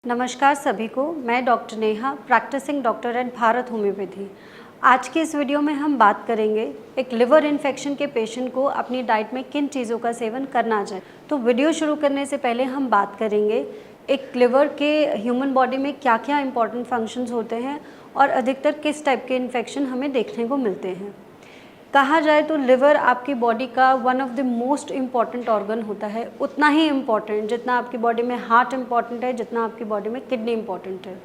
नमस्कार सभी को, मैं doctor Neha, practising doctor at Bharat homeopathy. आज की इस वीडियो में हम बात करेंगे एक लिवर इन्फेक्शन के पेशेंट को अपनी डाइट में किन चीज़ों का सेवन करना चाहिए। तो वीडियो शुरू करने से पहले हम बात करेंगे एक लिवर के ह्यूमन बॉडी में क्या क्या इंपॉर्टेंट फंक्शंस होते हैं और अधिकतर किस टाइप के इन्फेक्शन हमें देखने को मिलते हैं। कहा जाए तो लिवर आपकी बॉडी का one of the most important organ होता है, उतना ही इम्पॉर्टेंट जितना आपकी बॉडी में हार्ट इम्पॉर्टेंट है, जितना आपकी बॉडी में किडनी इम्पॉर्टेंट है।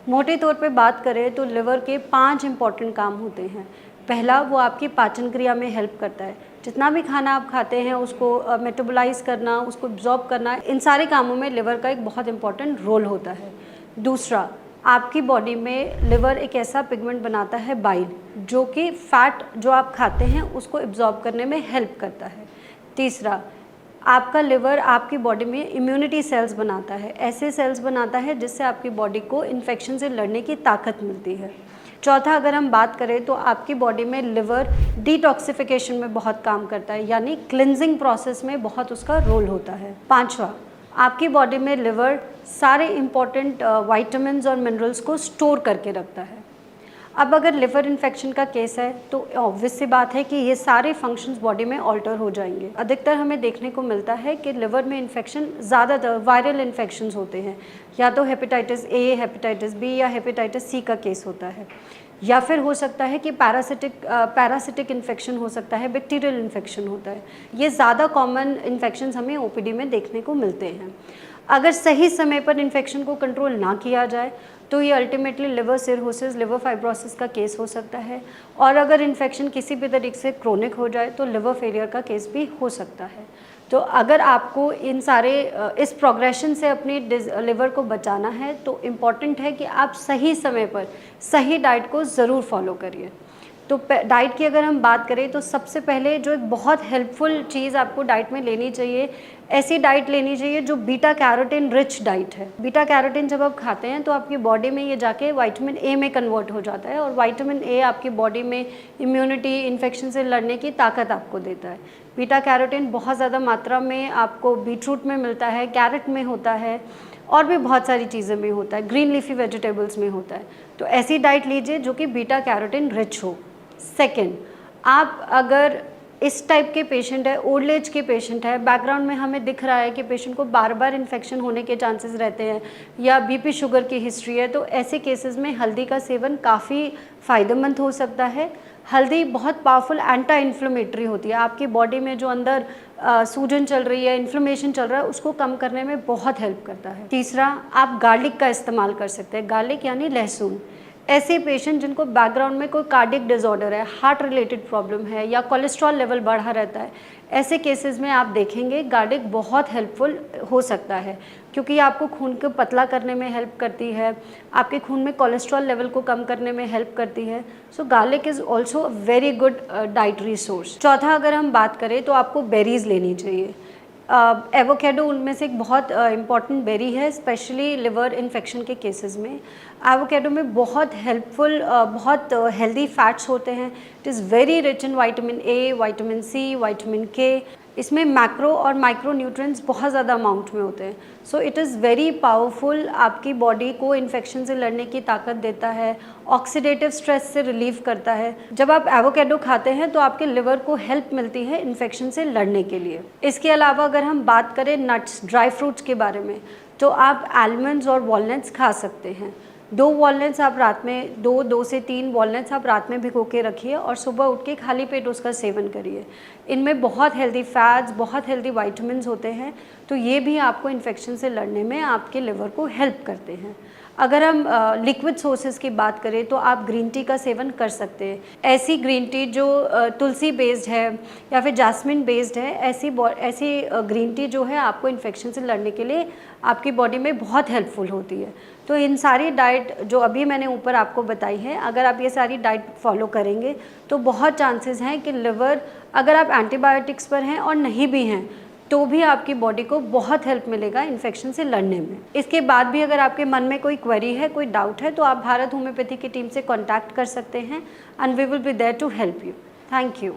मोटे तौर पे बात करें तो लिवर के 5 इम्पॉर्टेंट काम होते हैं। पहला, वो आपकी पाचन क्रिया में हेल्प करता है। जितना भी खाना आप खाते हैं उसको मेटाबोलाइज करना, उसको एब्जॉर्ब करना, इन सारे कामों में लिवर का एक बहुत इंपॉर्टेंट रोल होता है। दूसरा, आपकी बॉडी में लिवर एक ऐसा पिगमेंट बनाता है बाइल, जो कि फैट जो आप खाते हैं उसको एब्जॉर्ब करने में हेल्प करता है। तीसरा, आपका लिवर आपकी बॉडी में इम्यूनिटी सेल्स बनाता है, ऐसे सेल्स बनाता है जिससे आपकी बॉडी को इन्फेक्शन से लड़ने की ताकत मिलती है। चौथा, अगर हम बात करें तो आपकी बॉडी में लिवर डिटॉक्सिफिकेशन में बहुत काम करता है, यानी क्लिनजिंग प्रोसेस में बहुत उसका रोल होता है। पांचवा, आपकी बॉडी में लिवर सारे इम्पॉर्टेंट वाइटामिन्स और मिनरल्स को स्टोर करके रखता है। अब अगर लिवर इन्फेक्शन का केस है तो ऑब्वियस सी बात है कि ये सारे फंक्शंस बॉडी में ऑल्टर हो जाएंगे। अधिकतर हमें देखने को मिलता है कि लिवर में इन्फेक्शन ज़्यादातर वायरल इन्फेक्शंस होते हैं, या तो हेपेटाइटिस ए, हेपेटाइटिस बी या हेपेटाइटिस सी का केस होता है, या फिर हो सकता है कि पैरासिटिक इन्फेक्शन हो सकता है, बैक्टीरियल इन्फेक्शन होता है। ये ज़्यादा कॉमन इन्फेक्शंस हमें ओपीडी में देखने को मिलते हैं। अगर सही समय पर इन्फेक्शन को कंट्रोल ना किया जाए तो ये ultimately liver cirrhosis, liver fibrosis का केस हो सकता है, और अगर इन्फेक्शन किसी भी तरीके से क्रोनिक हो जाए तो लिवर फेलियर का केस भी हो सकता है। तो अगर आपको इन सारे इस प्रोग्रेशन से अपनी लिवर को बचाना है तो इम्पॉर्टेंट है कि आप सही समय पर सही डाइट को ज़रूर फॉलो करिए। तो डाइट की अगर हम बात करें तो सबसे पहले जो एक बहुत हेल्पफुल चीज़ आपको डाइट में लेनी चाहिए, ऐसी डाइट लेनी चाहिए जो बीटा कैरोटीन रिच डाइट है। बीटा कैरोटीन जब आप खाते हैं तो आपकी बॉडी में ये जाके विटामिन ए में कन्वर्ट हो जाता है, और विटामिन ए आपकी बॉडी में इम्यूनिटी, इन्फेक्शन से लड़ने की ताकत आपको देता है। बीटा कैरोटीन बहुत ज़्यादा मात्रा में आपको बीटरूट में मिलता है, कैरेट में होता है, और भी बहुत सारी चीज़ें में होता है, ग्रीन लीफी वेजिटेबल्स में होता है। तो ऐसी डाइट लीजिए जो कि बीटा कैरोटीन रिच हो। सेकेंड, आप अगर इस टाइप के पेशेंट है, ओल्ड एज के पेशेंट है, बैकग्राउंड में हमें दिख रहा है कि पेशेंट को बार बार इन्फेक्शन होने के चांसेस रहते हैं, या बीपी शुगर की हिस्ट्री है, तो ऐसे केसेस में हल्दी का सेवन काफ़ी फ़ायदेमंद हो सकता है। हल्दी बहुत पावरफुल एंटी इन्फ्लेमेटरी होती है, आपकी बॉडी में जो अंदर सूजन चल रही है, इन्फ्लेमेशन चल रहा है, उसको कम करने में बहुत हेल्प करता है। तीसरा, आप गार्लिक का इस्तेमाल कर सकते हैं। गार्लिक यानी लहसुन। ऐसे पेशेंट जिनको बैकग्राउंड में कोई कार्डियक डिसऑर्डर है, हार्ट रिलेटेड प्रॉब्लम है, या कोलेस्ट्रॉल लेवल बढ़ा रहता है, ऐसे केसेस में आप देखेंगे गार्लिक बहुत हेल्पफुल हो सकता है, क्योंकि आपको खून को पतला करने में हेल्प करती है, आपके खून में कोलेस्ट्रॉल लेवल को कम करने में हेल्प करती है। So garlic is also a very good dietary source. चौथा, अगर हम बात करें तो आपको बेरीज़ लेनी चाहिए। एवोकेडो उनमें से एक बहुत इम्पॉर्टेंट बेरी है, स्पेशली लिवर इन्फेक्शन के केसेस में। एवोकेडो में बहुत हेल्पफुल, बहुत हेल्दी फैट्स होते हैं। It is very rich in vitamin A, vitamin C, vitamin K. इसमें मैक्रो और माइक्रो न्यूट्रिएंट्स बहुत ज़्यादा अमाउंट में होते हैं। So it is very powerful, आपकी बॉडी को इन्फेक्शन से लड़ने की ताकत देता है, ऑक्सीडेटिव स्ट्रेस से रिलीव करता है। जब आप एवोकेडो खाते हैं तो आपके लिवर को हेल्प मिलती है इन्फेक्शन से लड़ने के लिए। इसके अलावा अगर हम बात करें नट्स, ड्राई फ्रूट्स के बारे में, तो आप आलमंड्स और वॉलनट्स खा सकते हैं। 2 वॉलनट्स आप रात में, 2 से 3 वॉलनट्स आप रात में भिगो के रखिए और सुबह उठ के खाली पेट उसका सेवन करिए। इनमें बहुत हेल्दी फैट्स, बहुत हेल्दी विटामिन्स होते हैं, तो ये भी आपको इन्फेक्शन से लड़ने में आपके लिवर को हेल्प करते हैं। अगर हम लिक्विड सोर्सेज की बात करें तो आप ग्रीन टी का सेवन कर सकते हैं। ऐसी ग्रीन टी जो तुलसी बेस्ड है या फिर जास्मिन बेस्ड है, ऐसी ग्रीन टी जो है आपको इन्फेक्शन से लड़ने के लिए आपकी बॉडी में बहुत हेल्पफुल होती है। तो इन सारी डाइट जो अभी मैंने ऊपर आपको बताई है, अगर आप ये सारी डाइट फॉलो करेंगे तो बहुत चांसेस हैं कि लिवर, अगर आप एंटीबायोटिक्स पर हैं और नहीं भी हैं, तो भी आपकी बॉडी को बहुत हेल्प मिलेगा इन्फेक्शन से लड़ने में। इसके बाद भी अगर आपके मन में कोई क्वेरी है, कोई डाउट है, तो आप भारत होम्योपैथी की टीम से कॉन्टैक्ट कर सकते हैं, and we will be there to help you. Thank you.